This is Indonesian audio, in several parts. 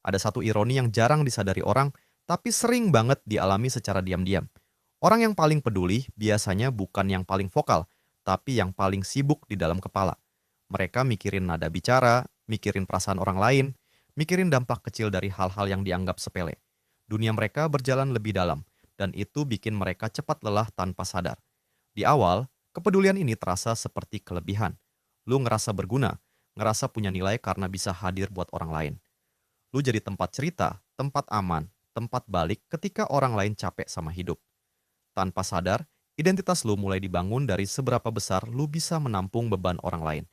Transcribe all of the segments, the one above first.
Ada satu ironi yang jarang disadari orang, tapi sering banget dialami secara diam-diam. Orang yang paling peduli biasanya bukan yang paling vokal, tapi yang paling sibuk di dalam kepala. Mereka mikirin nada bicara, mikirin perasaan orang lain, mikirin dampak kecil dari hal-hal yang dianggap sepele. Dunia mereka berjalan lebih dalam, dan itu bikin mereka cepat lelah tanpa sadar. Di awal, kepedulian ini terasa seperti kelebihan. Lu ngerasa berguna, ngerasa punya nilai karena bisa hadir buat orang lain. Lu jadi tempat cerita, tempat aman, tempat balik ketika orang lain capek sama hidup. Tanpa sadar, identitas lu mulai dibangun dari seberapa besar lu bisa menampung beban orang lain.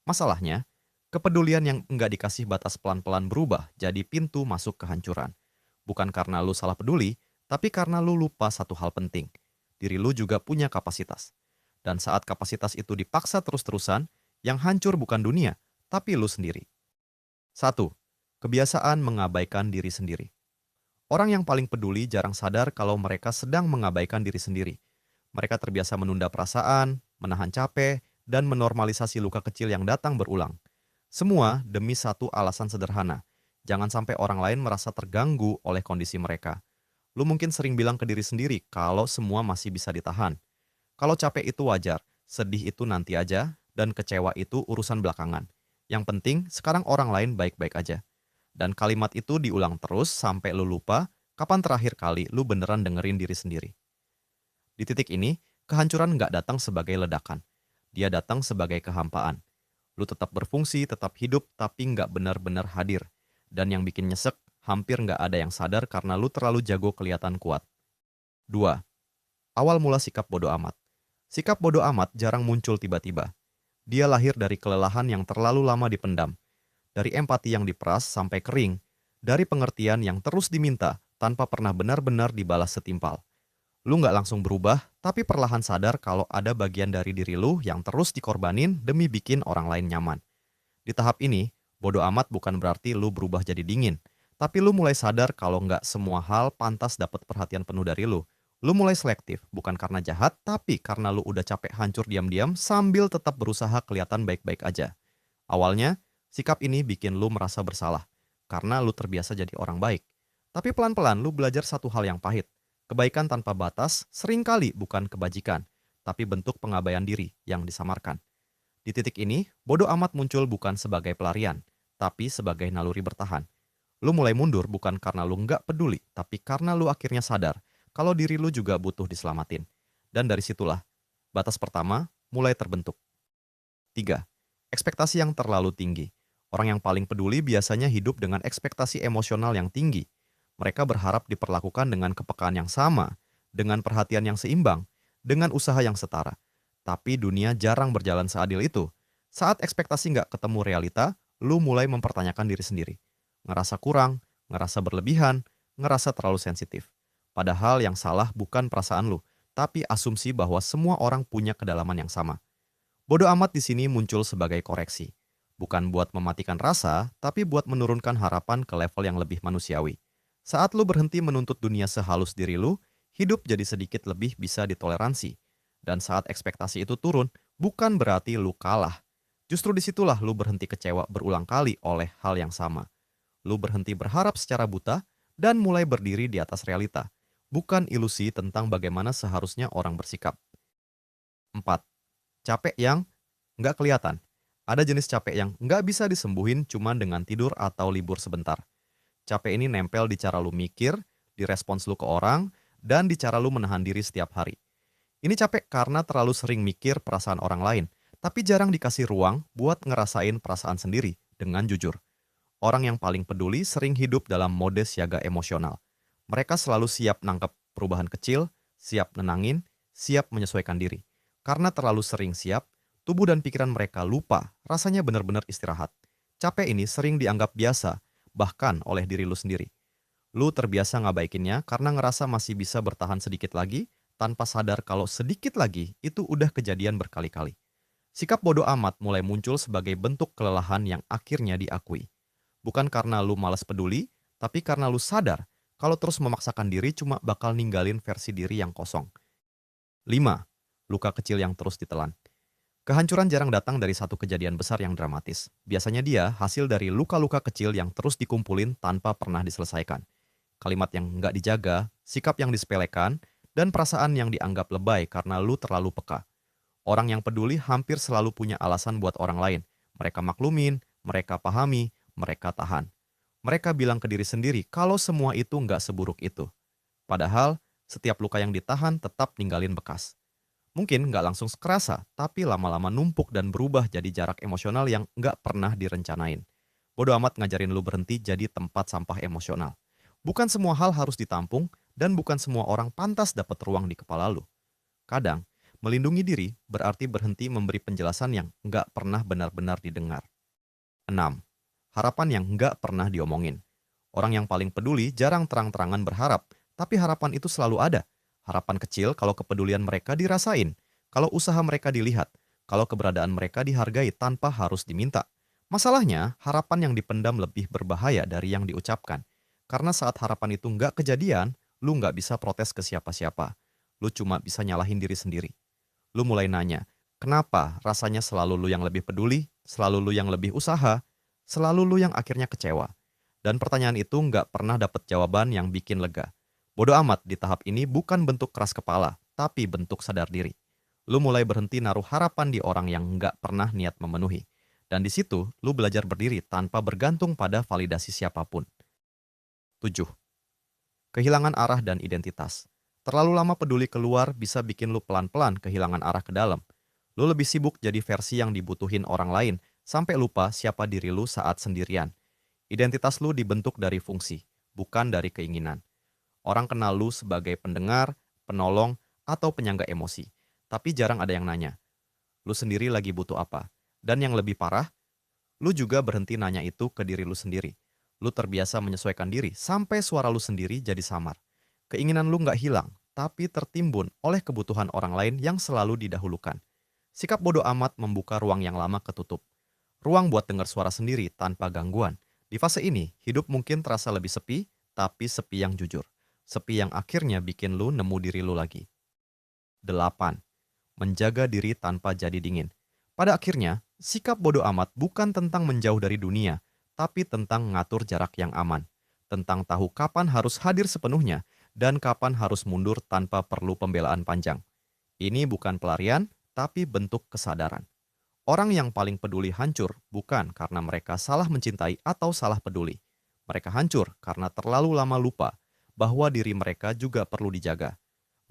Masalahnya, kepedulian yang enggak dikasih batas pelan-pelan berubah jadi pintu masuk kehancuran. Bukan karena lu salah peduli, tapi karena lu lupa satu hal penting. Diri lu juga punya kapasitas. Dan saat kapasitas itu dipaksa terus-terusan, yang hancur bukan dunia, tapi lu sendiri. Satu, kebiasaan mengabaikan diri sendiri. Orang yang paling peduli jarang sadar kalau mereka sedang mengabaikan diri sendiri. Mereka terbiasa menunda perasaan, menahan capek, dan menormalisasi luka kecil yang datang berulang. Semua demi satu alasan sederhana. Jangan sampai orang lain merasa terganggu oleh kondisi mereka. Lu mungkin sering bilang ke diri sendiri kalau semua masih bisa ditahan. Kalau capek itu wajar, sedih itu nanti aja, dan kecewa itu urusan belakangan. Yang penting, sekarang orang lain baik-baik aja. Dan kalimat itu diulang terus sampai lu lupa kapan terakhir kali lu beneran dengerin diri sendiri. Di titik ini, kehancuran nggak datang sebagai ledakan. Dia datang sebagai kehampaan. Lu tetap berfungsi, tetap hidup, tapi nggak benar-benar hadir. Dan yang bikin nyesek, hampir nggak ada yang sadar karena lu terlalu jago kelihatan kuat. 2. Awal mula sikap bodoh amat. Sikap bodoh amat jarang muncul tiba-tiba. Dia lahir dari kelelahan yang terlalu lama dipendam, dari empati yang diperas sampai kering, dari pengertian yang terus diminta tanpa pernah benar-benar dibalas setimpal. Lu nggak langsung berubah, tapi perlahan sadar kalau ada bagian dari diri lu yang terus dikorbanin demi bikin orang lain nyaman. Di tahap ini, bodoh amat bukan berarti lu berubah jadi dingin, tapi lu mulai sadar kalau nggak semua hal pantas dapat perhatian penuh dari lu. Lu mulai selektif, bukan karena jahat, tapi karena lu udah capek hancur diam-diam sambil tetap berusaha kelihatan baik-baik aja. Awalnya, sikap ini bikin lu merasa bersalah, karena lu terbiasa jadi orang baik. Tapi pelan-pelan lu belajar satu hal yang pahit. Kebaikan tanpa batas seringkali bukan kebajikan, tapi bentuk pengabaian diri yang disamarkan. Di titik ini, bodoh amat muncul bukan sebagai pelarian, tapi sebagai naluri bertahan. Lu mulai mundur bukan karena lu nggak peduli, tapi karena lu akhirnya sadar kalau diri lu juga butuh diselamatin. Dan dari situlah, batas pertama mulai terbentuk. 3. Ekspektasi yang terlalu tinggi. Orang yang paling peduli biasanya hidup dengan ekspektasi emosional yang tinggi. Mereka berharap diperlakukan dengan kepekaan yang sama, dengan perhatian yang seimbang, dengan usaha yang setara. Tapi dunia jarang berjalan seadil itu. Saat ekspektasi nggak ketemu realita, lu mulai mempertanyakan diri sendiri. Ngerasa kurang, ngerasa berlebihan, ngerasa terlalu sensitif. Padahal yang salah bukan perasaan lu, tapi asumsi bahwa semua orang punya kedalaman yang sama. Bodoh amat di sini muncul sebagai koreksi. Bukan buat mematikan rasa, tapi buat menurunkan harapan ke level yang lebih manusiawi. Saat lu berhenti menuntut dunia sehalus diri lu, hidup jadi sedikit lebih bisa ditoleransi. Dan saat ekspektasi itu turun, bukan berarti lu kalah. Justru disitulah lu berhenti kecewa berulang kali oleh hal yang sama. Lu berhenti berharap secara buta dan mulai berdiri di atas realita. Bukan ilusi tentang bagaimana seharusnya orang bersikap. 4. Capek yang nggak kelihatan. Ada jenis capek yang nggak bisa disembuhin cuma dengan tidur atau libur sebentar. Capek ini nempel di cara lu mikir, di respons lu ke orang, dan di cara lu menahan diri setiap hari. Ini capek karena terlalu sering mikir perasaan orang lain, tapi jarang dikasih ruang buat ngerasain perasaan sendiri dengan jujur. Orang yang paling peduli sering hidup dalam mode siaga emosional. Mereka selalu siap nangkep perubahan kecil, siap nenangin, siap menyesuaikan diri. Karena terlalu sering siap, tubuh dan pikiran mereka lupa rasanya benar-benar istirahat. Capek ini sering dianggap biasa, bahkan oleh diri lu sendiri. Lu terbiasa ngabaikinnya karena ngerasa masih bisa bertahan sedikit lagi, tanpa sadar kalau sedikit lagi itu udah kejadian berkali-kali. Sikap bodoh amat mulai muncul sebagai bentuk kelelahan yang akhirnya diakui. Bukan karena lu malas peduli, tapi karena lu sadar kalau terus memaksakan diri cuma bakal ninggalin versi diri yang kosong. 5. Luka kecil yang terus ditelan. Kehancuran jarang datang dari satu kejadian besar yang dramatis. Biasanya dia hasil dari luka-luka kecil yang terus dikumpulin tanpa pernah diselesaikan. Kalimat yang nggak dijaga, sikap yang disepelekan, dan perasaan yang dianggap lebay karena lu terlalu peka. Orang yang peduli hampir selalu punya alasan buat orang lain. Mereka maklumin, mereka pahami, mereka tahan. Mereka bilang ke diri sendiri kalau semua itu nggak seburuk itu. Padahal, setiap luka yang ditahan tetap ninggalin bekas. Mungkin nggak langsung kerasa, tapi lama-lama numpuk dan berubah jadi jarak emosional yang nggak pernah direncanain. Bodo amat ngajarin lu berhenti jadi tempat sampah emosional. Bukan semua hal harus ditampung, dan bukan semua orang pantas dapat ruang di kepala lu. Kadang, melindungi diri berarti berhenti memberi penjelasan yang nggak pernah benar-benar didengar. 6. Harapan yang nggak pernah diomongin. Orang yang paling peduli jarang terang-terangan berharap, tapi harapan itu selalu ada. Harapan kecil kalau kepedulian mereka dirasain, kalau usaha mereka dilihat, kalau keberadaan mereka dihargai tanpa harus diminta. Masalahnya, harapan yang dipendam lebih berbahaya dari yang diucapkan. Karena saat harapan itu nggak kejadian, lu nggak bisa protes ke siapa-siapa. Lu cuma bisa nyalahin diri sendiri. Lu mulai nanya, kenapa rasanya selalu lu yang lebih peduli, selalu lu yang lebih usaha, selalu lu yang akhirnya kecewa. Dan pertanyaan itu nggak pernah dapet jawaban yang bikin lega. Bodo amat di tahap ini bukan bentuk keras kepala, tapi bentuk sadar diri. Lu mulai berhenti naruh harapan di orang yang nggak pernah niat memenuhi. Dan di situ, lu belajar berdiri tanpa bergantung pada validasi siapapun. 7. Kehilangan arah dan identitas. Terlalu lama peduli keluar bisa bikin lu pelan-pelan kehilangan arah ke dalam. Lu lebih sibuk jadi versi yang dibutuhin orang lain, sampai lupa siapa diri lu saat sendirian. Identitas lu dibentuk dari fungsi, bukan dari keinginan. Orang kenal lu sebagai pendengar, penolong, atau penyangga emosi. Tapi jarang ada yang nanya, lu sendiri lagi butuh apa? Dan yang lebih parah, lu juga berhenti nanya itu ke diri lu sendiri. Lu terbiasa menyesuaikan diri sampai suara lu sendiri jadi samar. Keinginan lu nggak hilang, tapi tertimbun oleh kebutuhan orang lain yang selalu didahulukan. Sikap bodoh amat membuka ruang yang lama ketutup. Ruang buat dengar suara sendiri tanpa gangguan. Di fase ini, hidup mungkin terasa lebih sepi, tapi sepi yang jujur. Sepi yang akhirnya bikin lu nemu diri lu lagi. 8. Menjaga diri tanpa jadi dingin. Pada akhirnya, sikap bodoh amat bukan tentang menjauh dari dunia, tapi tentang ngatur jarak yang aman. Tentang tahu kapan harus hadir sepenuhnya, dan kapan harus mundur tanpa perlu pembelaan panjang. Ini bukan pelarian, tapi bentuk kesadaran. Orang yang paling peduli hancur bukan karena mereka salah mencintai atau salah peduli. Mereka hancur karena terlalu lama lupa bahwa diri mereka juga perlu dijaga.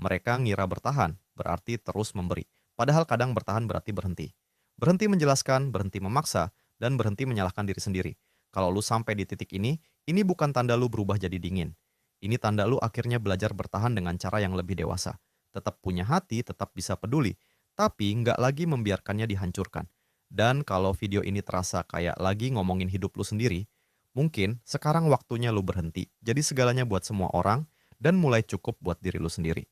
Mereka ngira bertahan berarti terus memberi, padahal kadang bertahan berarti berhenti. Berhenti menjelaskan, berhenti memaksa, dan berhenti menyalahkan diri sendiri. Kalau lu sampai di titik ini bukan tanda lu berubah jadi dingin. Ini tanda lu akhirnya belajar bertahan dengan cara yang lebih dewasa. Tetap punya hati, tetap bisa peduli, tapi nggak lagi membiarkannya dihancurkan. Dan kalau video ini terasa kayak lagi ngomongin hidup lu sendiri, mungkin sekarang waktunya lu berhenti. Jadi segalanya buat semua orang, dan mulai cukup buat diri lu sendiri.